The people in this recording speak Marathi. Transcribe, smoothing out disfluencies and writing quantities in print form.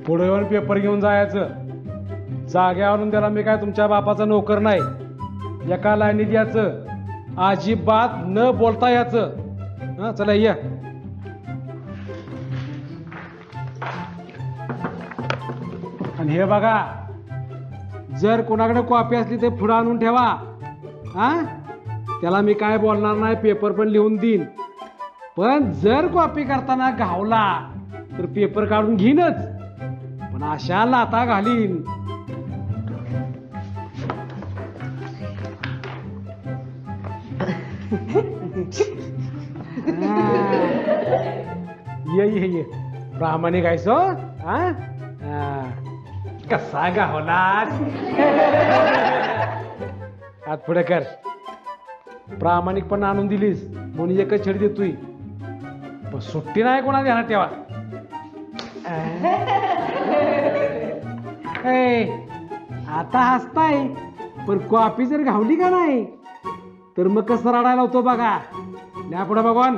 पुढे येऊन पेपर घेऊन जायचं. जाग्यावरून त्याला मी काय तुमच्या बापाचा नोकर नाही. एका लाईनीत याचं, अजिबात न बोलता याचं. हा चला या. आणि हे बघा, जर कोणाकडे कॉपी असली तर पुढं आणून ठेवा. हा त्याला मी काय बोलणार नाही, पेपर पण लिहून देईन. पण जर कॉपी करताना घावला तर पेपर काढून घेईनच, पण अशा लाता घालीन. ये प्रामाणिक आहेस हो. कसा गावलास. हात पुढे कर. प्रामाणिकपणा आणून दिलीस म्हणून एकच छेड देतोय, पण सुट्टी नाही कोणा ध्यानात ठेवा. आता हसताय, पण कॉपी जर घावली का नाही तर मग कसं रडायला होतो बघा. पुढे बघून